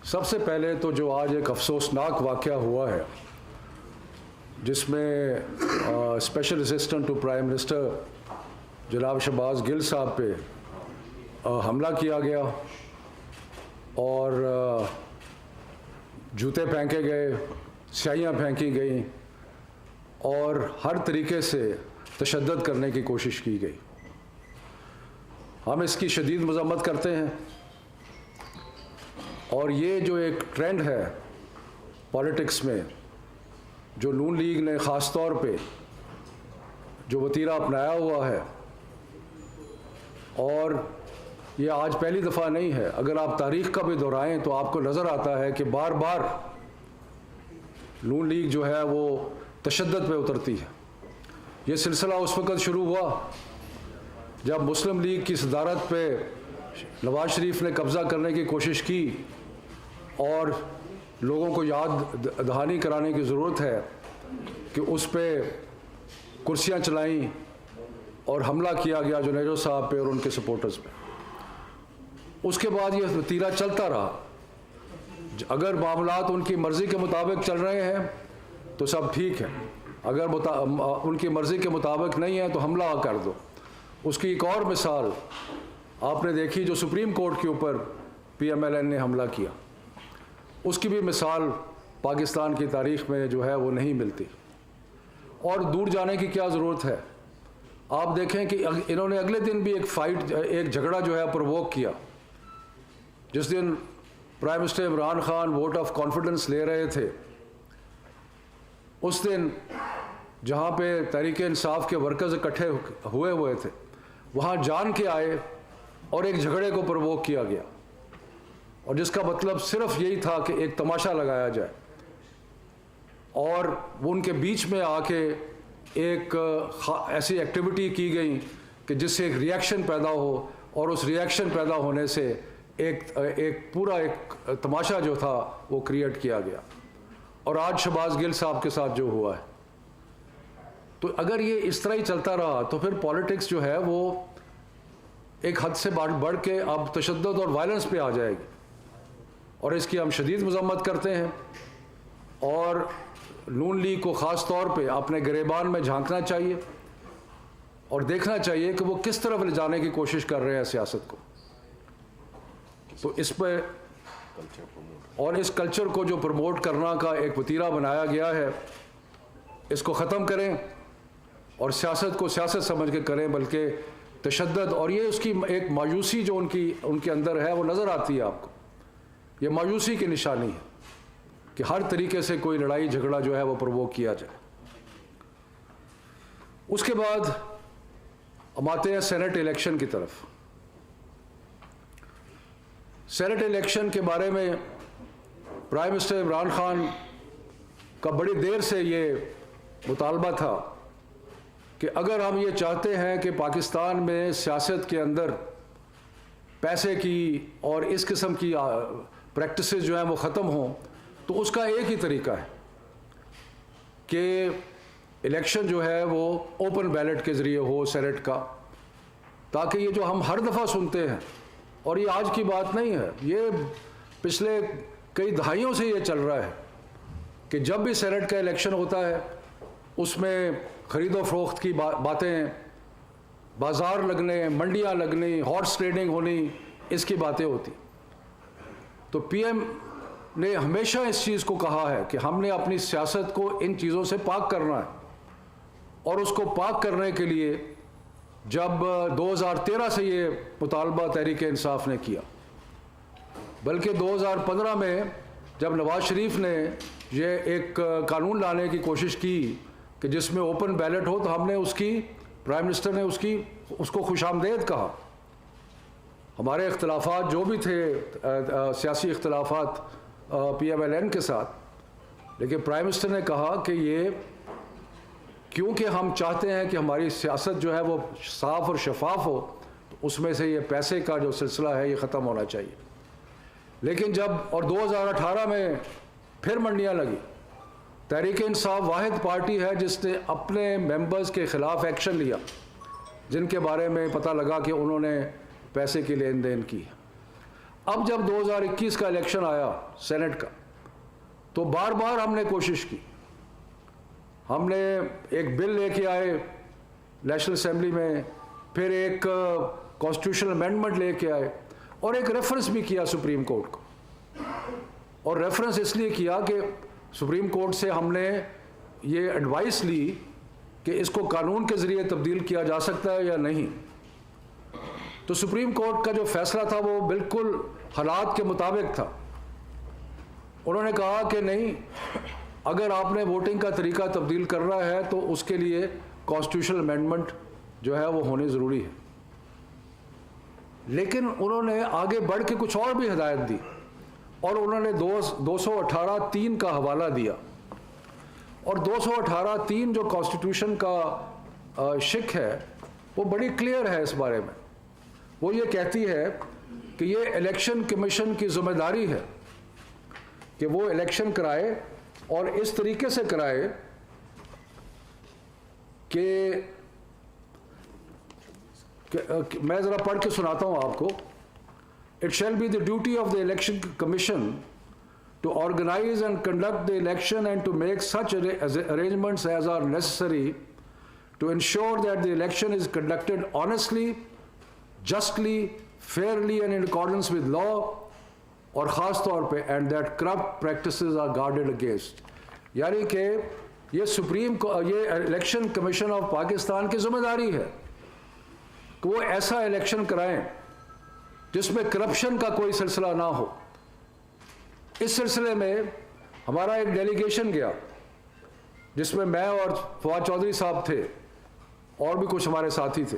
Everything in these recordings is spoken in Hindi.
सबसे पहले तो जो आज एक अफसोसनाक वाक़या हुआ है जिसमें special assistant to prime minister जनाब शहबाज गिल साहब पे हमला किया गया और जूते फेंके गए, स्याहियाँ फेंकी गई और हर तरीके से तशद्दुद करने की कोशिश की गई। हम इसकी शदीद मज़म्मत करते हैं और ये जो एक ट्रेंड है पॉलिटिक्स में, जो नून लीग ने ख़ास तौर पे जो वतीरा अपनाया हुआ है, और ये आज पहली दफ़ा नहीं है, अगर आप तारीख़ का भी दोहराएं तो आपको नज़र आता है कि बार बार नून लीग जो है वो तशद्दुद पे उतरती है। ये सिलसिला उस वक़्त शुरू हुआ जब मुस्लिम लीग की सदारत पे नवाज शरीफ ने कब्ज़ा करने की कोशिश की और लोगों को याद दहानी कराने की ज़रूरत है कि उस पर कुर्सियाँ चलाईं और हमला किया गया जुनेजो साहब पे और उनके सपोर्टर्स पे। उसके बाद ये वतीरा चलता रहा। अगर मामलात उनकी मर्ज़ी के मुताबिक चल रहे हैं तो सब ठीक है, अगर उनकी मर्ज़ी के मुताबिक नहीं है तो हमला कर दो। उसकी एक और मिसाल आपने देखी जो सुप्रीम कोर्ट के ऊपर PMLN ने हमला किया, उसकी भी मिसाल पाकिस्तान की तारीख़ में जो है वो नहीं मिलती। और दूर जाने की क्या ज़रूरत है, आप देखें कि इन्होंने अगले दिन भी एक झगड़ा जो है प्रवोक किया। जिस दिन prime minister Imran Khan vote of confidence ले रहे थे, उस दिन जहाँ पे तहरीक इंसाफ के वर्कर्स इकट्ठे हुए थे, वहाँ जान के आए और एक झगड़े को प्रवोक किया गया, और जिसका मतलब सिर्फ यही था कि एक तमाशा लगाया जाए और वो उनके बीच में आके एक ऐसी एक्टिविटी की गई कि जिससे एक रिएक्शन पैदा हो, और उस रिएक्शन पैदा होने से एक पूरा तमाशा जो था वो क्रिएट किया गया। और आज शहबाज गिल साहब के साथ जो हुआ है, तो अगर ये इस तरह ही चलता रहा तो फिर पॉलिटिक्स जो है वो एक हद से बढ़ के अब तशद्दुद और वायलेंस पे आ जाएगी, और इसकी हम शदीद मज़म्मत करते हैं। और नून लीग को ख़ास तौर पे अपने गिरेबान में झांकना चाहिए और देखना चाहिए कि वो किस तरफ ले जाने की कोशिश कर रहे हैं सियासत को। तो इस पर और इस कल्चर को जो प्रमोट करना का एक वतीरा बनाया गया है, इसको ख़त्म करें और सियासत को सियासत समझ के करें, बल्कि तशद्दुद और ये उसकी एक मायूसी जो उनके अंदर है वो नज़र आती है आपको। ये मायूसी की निशानी है कि हर तरीके से कोई लड़ाई झगड़ा जो है वो प्रवोक किया जाए। उसके बाद हम आते हैं सेनेट इलेक्शन की तरफ। सेनेट इलेक्शन के बारे में प्राइम मिनिस्टर इमरान खान का बड़ी देर से ये मुतालबा था कि अगर हम ये चाहते हैं कि पाकिस्तान में सियासत के अंदर पैसे की और इस किस्म की प्रैक्टिसेस जो हैं वो ख़त्म हों, तो उसका एक ही तरीका है कि इलेक्शन जो है वो ओपन बैलेट के ज़रिए हो सेनेट का, ताकि ये जो हम हर दफ़ा सुनते हैं, और ये आज की बात नहीं है, ये पिछले कई दहाइयों से ये चल रहा है कि जब भी सेनेट का इलेक्शन होता है उसमें ख़रीदो फरोख्त की बातें, बाज़ार लगने, मंडियाँ लगनी, हॉर्स ट्रेडिंग होनी, इसकी बातें होती। तो PM ने हमेशा इस चीज़ को कहा है कि हमने अपनी सियासत को इन चीज़ों से पाक करना है, और उसको पाक करने के लिए जब 2013 से ये मुतालबा तहरीक इंसाफ ने किया, बल्कि 2015 में जब नवाज शरीफ ने ये एक कानून लाने की कोशिश की कि जिसमें ओपन बैलेट हो, तो हमने प्राइम मिनिस्टर ने उसको खुशामदेद कहा। हमारे इख्तलाफात जो भी थे, सियासी इख्तलाफात PMLN के साथ, लेकिन प्राइम मिनिस्टर ने कहा कि ये क्योंकि हम चाहते हैं कि हमारी सियासत जो है वो साफ़ और शफाफ हो, तो उसमें से ये पैसे का जो सिलसिला है ये ख़त्म होना चाहिए। लेकिन जब 2018 में फिर मंडियाँ लगी, तहरीक इंसाफ वाहिद पार्टी है जिसने अपने मेंबर्स के ख़िलाफ़ एक्शन लिया जिनके बारे में पता लगा कि उन्होंने पैसे की लेन देन की। अब जब 2021 का इलेक्शन आया सेनेट का, तो बार बार हमने कोशिश की, हमने एक बिल लेके आए नेशनल असेंबली में, फिर एक कॉन्स्टिट्यूशनल अमेंडमेंट लेके आए और एक रेफरेंस भी किया सुप्रीम कोर्ट को। और रेफरेंस इसलिए किया कि सुप्रीम कोर्ट से हमने ये एडवाइस ली कि इसको कानून के ज़रिए तब्दील किया जा सकता है या नहीं। तो सुप्रीम कोर्ट का जो फैसला था वो बिल्कुल हालात के मुताबिक था। उन्होंने कहा कि नहीं, अगर आपने वोटिंग का तरीका तब्दील करना है तो उसके लिए कॉन्स्टिट्यूशनल अमेंडमेंट जो है वो होनी ज़रूरी है। लेकिन उन्होंने आगे बढ़ के कुछ और भी हिदायत दी और उन्होंने 218(3) का हवाला दिया। और 218(3) जो कॉन्स्टिट्यूशन का शिक है वो बड़ी क्लियर है इस बारे में। वो ये कहती है कि ये इलेक्शन कमीशन की जिम्मेदारी है कि वो इलेक्शन कराए और इस तरीके से कराए कि मैं ज़रा पढ़ के सुनाता हूँ आपको। It shall be the duty of the Election Commission to organize and conduct the election and to make such arrangements as are necessary to ensure that the election is conducted honestly, justly, fairly and in accordance with law, और ख़ास तौर पे and that corrupt practices are guarded against। यानी कि ये इलेक्शन कमीशन ऑफ पाकिस्तान की जिम्मेदारी है कि वो ऐसा इलेक्शन कराएं जिसमें करप्शन का कोई सिलसिला ना हो। इस सिलसिले में हमारा एक डेलीगेशन गया जिसमें मैं और फवाद चौधरी साहब थे और भी कुछ हमारे साथी थे।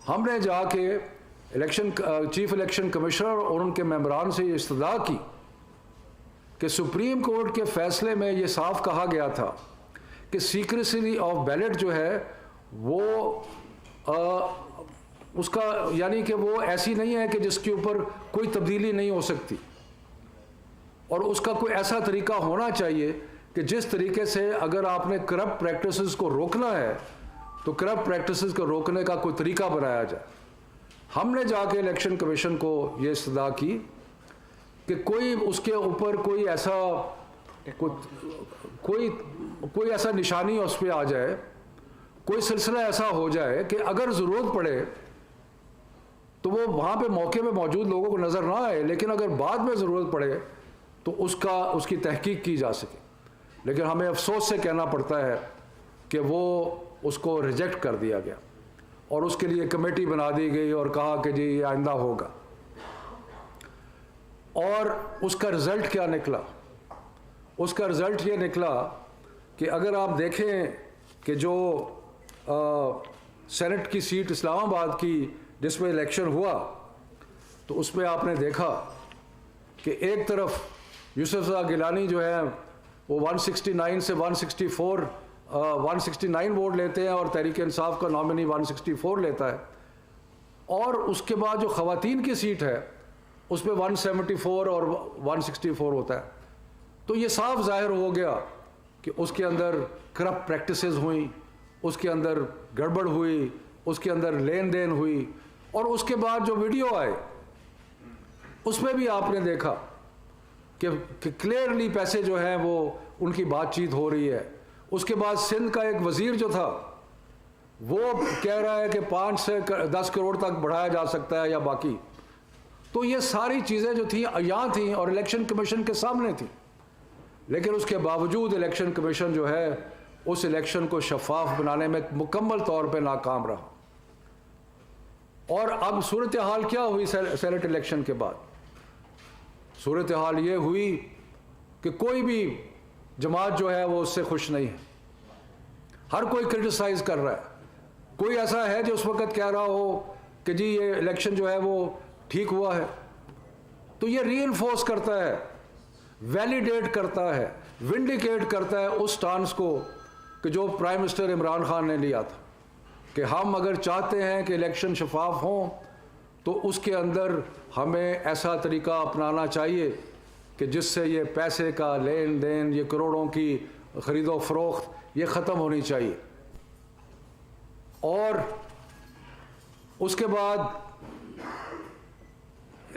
हमने जाके चीफ इलेक्शन कमिश्नर और उनके मेंबरान से ये इस्तदा की कि सुप्रीम कोर्ट के फैसले में ये साफ कहा गया था कि सीक्रेसी ऑफ बैलेट जो है वो उसका यानी कि वो ऐसी नहीं है कि जिसके ऊपर कोई तब्दीली नहीं हो सकती, और उसका कोई ऐसा तरीका होना चाहिए कि जिस तरीके से अगर आपने करप्ट प्रैक्टिसेस को रोकना है तो करप्ट प्रैक्टिसेस को रोकने का कोई तरीका बनाया जाए। हमने जाके इलेक्शन कमीशन को ये इस्तदा की कि कोई उसके ऊपर कोई ऐसा निशानी उस पर आ जाए, कोई सिलसिला ऐसा हो जाए कि अगर ज़रूरत पड़े तो वो वहाँ पे मौके पे मौजूद लोगों को नज़र ना आए, लेकिन अगर बाद में ज़रूरत पड़े तो उसकी तहकीक की जा सके। लेकिन हमें अफसोस से कहना पड़ता है कि वो उसको रिजेक्ट कर दिया गया और उसके लिए कमेटी बना दी गई और कहा कि जी ये आइंदा होगा। और उसका रिज़ल्ट क्या निकला? उसका रिज़ल्ट ये निकला कि अगर आप देखें कि जो सेनेट की सीट इस्लामाबाद की जिसमें इलेक्शन हुआ, तो उसमें आपने देखा कि एक तरफ यूसुफ गिलानी जो है वो 169 से 169 वोट लेते हैं और तहरीक इंसाफ का नॉमिनी 164 लेता है, और उसके बाद जो ख़वातीन की सीट है उसमें 174 और 164 होता है। तो ये साफ जाहिर हो गया कि उसके अंदर करप्ट प्रैक्टिसेस हुई, उसके अंदर गड़बड़ हुई, उसके अंदर लेन देन हुई। और उसके बाद जो वीडियो आए उसमें भी आपने देखा कि क्लियरली पैसे जो हैं वो उनकी बातचीत हो रही है। उसके बाद सिंध का एक वज़ीर जो था वो कह रहा है कि 5 से 10 करोड़ तक बढ़ाया जा सकता है या बाकी। तो ये सारी चीज़ें जो थी यहाँ थी और इलेक्शन कमीशन के सामने थी, लेकिन उसके बावजूद इलेक्शन कमीशन जो है उस इलेक्शन को शफाफ बनाने में मुकम्मल तौर पे नाकाम रहा। और अब सूरत हाल क्या हुई सेनेट इलेक्शन के बाद? सूरत हाल ये हुई कि कोई भी जमात जो है वो उससे खुश नहीं है, हर कोई क्रिटिसाइज कर रहा है। कोई ऐसा है जो उस वक्त कह रहा हो कि जी ये इलेक्शन जो है वो ठीक हुआ है। तो ये रीइंफोर्स करता है, वैलिडेट करता है, विंडिकेट करता है उस स्टांस को कि जो प्राइम मिनिस्टर इमरान खान ने लिया था कि हम अगर चाहते हैं कि इलेक्शन शफाफ हों तो उसके अंदर हमें ऐसा तरीका अपनाना चाहिए कि जिससे ये पैसे का लेन देन, ये करोड़ों की ख़रीदो फरोख्त, ये ख़त्म होनी चाहिए। और उसके बाद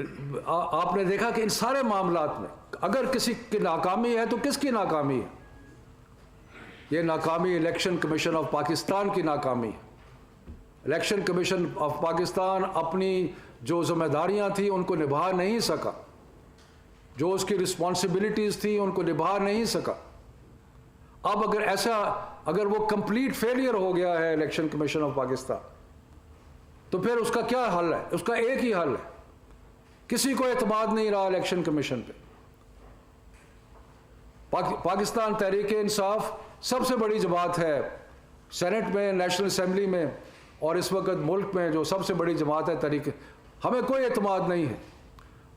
आपने देखा कि इन सारे मामलात में अगर किसी की नाकामी है तो किसकी नाकामी है? ये नाकामी इलेक्शन कमीशन ऑफ पाकिस्तान की नाकामी है। इलेक्शन कमीशन ऑफ पाकिस्तान अपनी जो जिम्मेदारियां थी उनको निभा नहीं सका, जो उसकी रिस्पॉन्सिबिलिटीज थी उनको निभा नहीं सका। अब अगर वो कंप्लीट फेलियर हो गया है इलेक्शन कमीशन ऑफ पाकिस्तान, तो फिर उसका क्या हल है? उसका एक ही हल है, किसी को एतमाद नहीं रहा इलेक्शन कमीशन पे। पाकिस्तान तहरीक इंसाफ सबसे बड़ी जमात है सेनेट में, नेशनल असेंबली में, और इस वक्त मुल्क में जो सबसे बड़ी जमात है तहरीक, हमें कोई एतमाद नहीं है।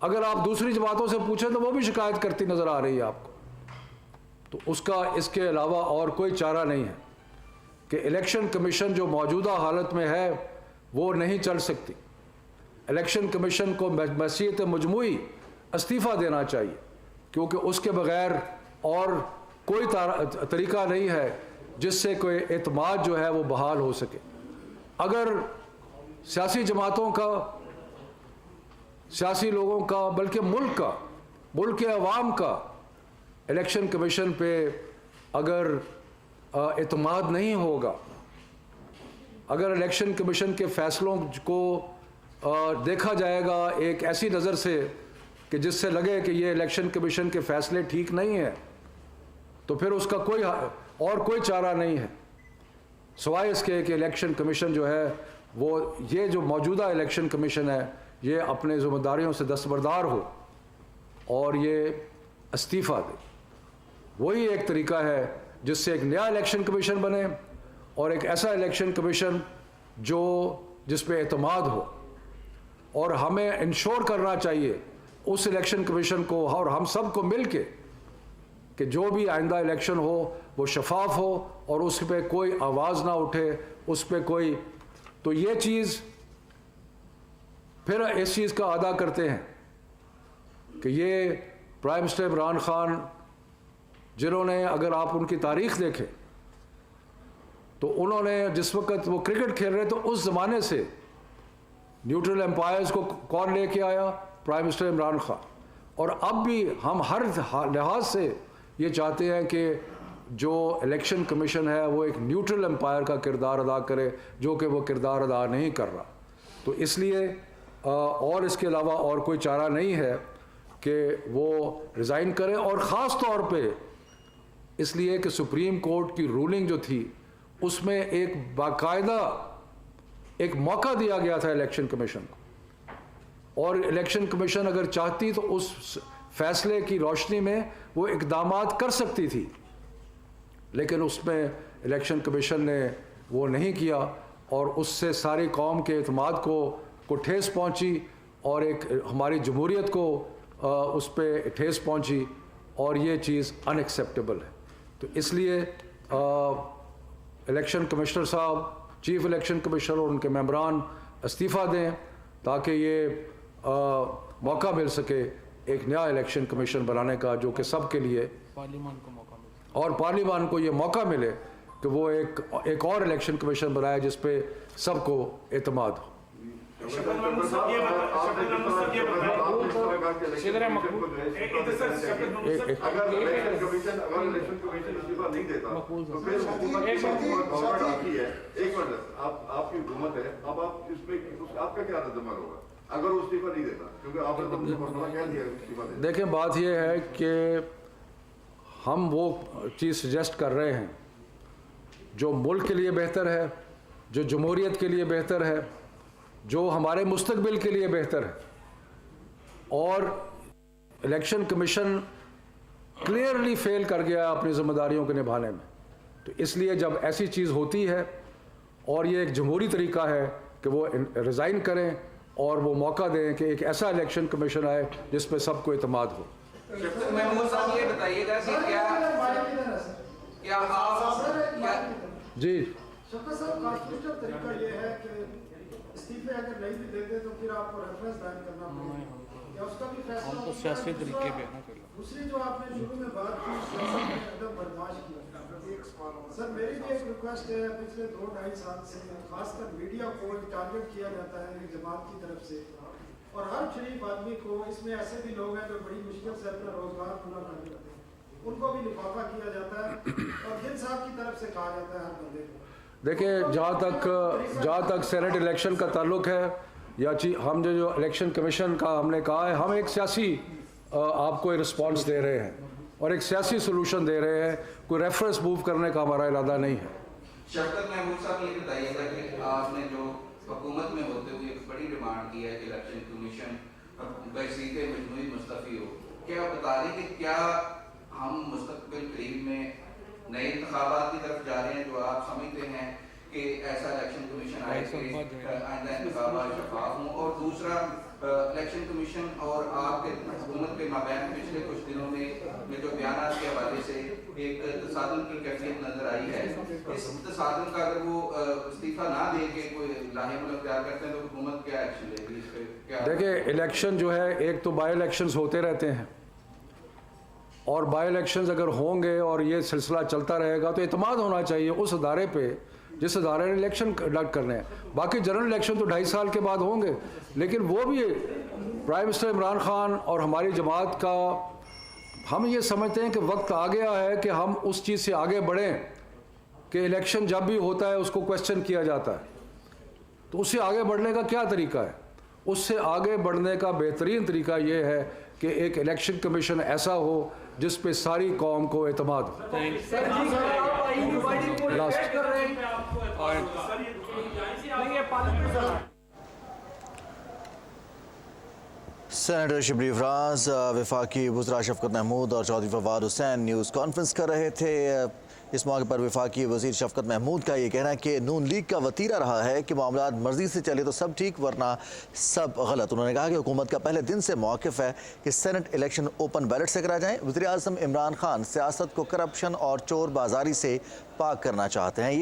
अगर आप दूसरी जमातों से पूछें तो वो भी शिकायत करती नजर आ रही है आपको। तो उसका इसके अलावा और कोई चारा नहीं है कि इलेक्शन कमीशन जो मौजूदा हालत में है वो नहीं चल सकती। इलेक्शन कमीशन को मसीहत मजमूई इस्तीफ़ा देना चाहिए, क्योंकि उसके बगैर और कोई तरीका नहीं है जिससे कोई एतमाद जो है वो बहाल हो सके। अगर सियासी जमातों का, सियासी लोगों का, बल्कि मुल्क के अवाम का इलेक्शन कमीशन पे अगर एतमाद नहीं होगा, अगर इलेक्शन कमीशन के फैसलों को देखा जाएगा एक ऐसी नज़र से कि जिससे लगे कि ये इलेक्शन कमीशन के फैसले ठीक नहीं है, तो फिर उसका कोई चारा नहीं है सिवाय इसके कि इलेक्शन कमीशन जो है वो, ये जो मौजूदा इलेक्शन कमीशन है, ये अपने जिम्मेदारियों से दस्तबरदार हो और ये इस्तीफ़ा दे। वही एक तरीका है जिससे एक नया इलेक्शन कमीशन बने और एक ऐसा इलेक्शन कमीशन जिस पे एतमाद हो। और हमें इंश्योर करना चाहिए उस इलेक्शन कमीशन को और हम सब को मिल के कि जो भी आइंदा इलेक्शन हो वो शफाफ हो और उस पर कोई आवाज़ ना उठे, उस पर कोई, तो ये चीज़ फिर इस चीज़ का अदा करते हैं कि ये प्राइम मिनिस्टर इमरान खान, जिन्होंने, अगर आप उनकी तारीख देखें तो उन्होंने जिस वक्त वो क्रिकेट खेल रहे तो उस ज़माने से न्यूट्रल एम्पायर्स को कौन लेके आया? Prime minister Imran Khan. और अब भी हम हर लिहाज से ये चाहते हैं कि जो इलेक्शन कमीशन है वो एक न्यूट्रल एम्पायर का किरदार अदा करे, जो कि वो किरदार अदा नहीं कर रहा। तो इसलिए और इसके अलावा और कोई चारा नहीं है कि वो रिज़ाइन करे, और ख़ास तौर पे इसलिए कि सुप्रीम कोर्ट की रूलिंग जो थी उसमें एक बाकायदा एक मौका दिया गया था इलेक्शन कमीशन को, और इलेक्शन कमीशन अगर चाहती तो उस फैसले की रोशनी में वो इक़दामात कर सकती थी, लेकिन उसमें इलेक्शन कमीशन ने वो नहीं किया और उससे सारी कौम के एतमाद को ठेस पहुंची और एक हमारी जमहूरियत को उस पर ठेस पहुंची, और ये चीज़ अनएक्सेप्टेबल है। तो इसलिए इलेक्शन कमिश्नर साहब, चीफ इलेक्शन कमिश्नर और उनके मेंबरान इस्तीफ़ा दें ताकि ये मौका मिल सके एक नया इलेक्शन कमीशन बनाने का, जो कि सब के लिए पार्लियामान को मौका मिले और पार्लियामान को ये मौका मिले कि वो एक और इलेक्शन कमीशन बनाए जिस पे सबको एतमाद हो। आपकी हुकूमत है, अब आप इसमें आपका क्या रद्दमल होगा अगर वो इस्तीफा नहीं देता? क्योंकि आपने तो मुझे फैसला क्या दिया इस्तीफा देने? देखें, बात यह है कि हम वो चीज़ सजेस्ट कर रहे हैं जो मुल्क के लिए बेहतर है, जो जमहूरियत के लिए बेहतर है, जो हमारे मुस्तकबिल के लिए बेहतर है। और इलेक्शन कमीशन क्लियरली फेल कर गया अपनी जिम्मेदारियों को निभाने में। तो इसलिए जब ऐसी चीज़ होती है और ये एक जमहूरी तरीका है कि वो रिज़ाइन करें और वो मौका दें कि एक ऐसा इलेक्शन कमीशन आए जिस पर सबको एतमाद हो। महमूद साहब, ये बताइएगा कि क्या आप जी शफकत साहब, कॉन्स्टिट्यूशनल तरीका ये है कि इस्तीफे अगर नहीं भी देते तो फिर आपको रेफरेंस दायर करना पड़ेगा, या उसका भी फैसला हम तो सियासी तरीके पे ना कर। दूसरी जो आपने शुरू में बात की, सियासत में एकदम बर्दाश्त की। सर, मेरी भी एक रिक्वेस्ट है, पिछले 2-2.5 साल से खासकर मीडिया को टारगेट किया जाता है एक जमात की तरफ से और हर शरीफ आदमी को, इसमें ऐसे भी लोग हैं जो बड़ी मुश्किल से अपना रोजगार पूरा करने लगते हैं, उनको भी लिफाफा किया जाता है और गिल साहब की तरफ से कहा जाता है हर बंदे को। देखिए, जहाँ तक सेनेट इलेक्शन का ताल्लुक है या हम जो इलेक्शन कमीशन का हमने कहा है, हम एक सियासी आपको रिस्पांस दे रहे हैं और एक सियासी सोल्यूशन दे रहे हैं, कोई रेफरेंस मूव करने का हमारा इरादा नहीं है। शफकत महमूद साहब ये बताइएगा कि आपने जो हुकूमत में होते हुए एक बड़ी डिमांड की है कि इलेक्शन कमीशन वसीते मजमूई मुस्तफ़ी हो, क्या आप बता दें कि क्या हम मुस्तकबिल करीब में नए इंतखाबात की तरफ जा रहे हैं, जो आप समझते हैं कि ऐसा इलेक्शन कमीशन आए कि आइंदा इंतखाबात शफाफ हों? और दूसरा, इलेक्शन कमीशन और आपके हुकूमत के माबैन पिछले कुछ दिनों में जो बयान के हवाले से एक तसादुम की कैफियत नजर आई है, इस तसादुम का अगर वो इस्तीफा ना दे के कोई लाहिमुल अख्तियार करते हैं तो हुकूमत क्या एक्शन लेगी इस पे? क्या देखिए, इलेक्शन जो है, एक तो बाई इलेक्शंस होते रहते हैं और बाई इलेक्शंस अगर होंगे और ये सिलसिला चलता रहेगा तो एतमाद होना चाहिए उस अदारे पे जिस अदारे ने इलेक्शन कंडक्ट करने हैं। बाकी जनरल इलेक्शन तो 2.5 साल के बाद होंगे, लेकिन वो भी प्राइम मिनिस्टर इमरान खान और हमारी जमात का, हम ये समझते हैं कि वक्त आ गया है कि हम उस चीज़ से आगे बढ़ें कि इलेक्शन जब भी होता है उसको क्वेश्चन किया जाता है। तो उससे आगे बढ़ने का क्या तरीका है? उससे आगे बढ़ने का बेहतरीन तरीका ये है कि एक इलेक्शन कमीशन ऐसा हो जिस पे सारी कौम को एतमाद हो। सेनेटर शबली फराज, वफाकी वज़रा शफकत महमूद और चौधरी फवाद हुसैन न्यूज़ कॉन्फ्रेंस कर रहे थे। इस मौके पर वफाकी वज़ीर शफकत महमूद का ये कहना है कि नून लीग का वतीरा रहा है कि मामला मर्जी से चले तो सब ठीक वरना सब गलत। उन्होंने कहा कि हुकूमत का पहले दिन से मौक़िफ़ है कि सेनेट इलेक्शन ओपन बैलेट से करा जाए। वज़ीर आज़म इमरान खान सियासत को करप्शन और चोर बाजारी से पाक करना चाहते हैं।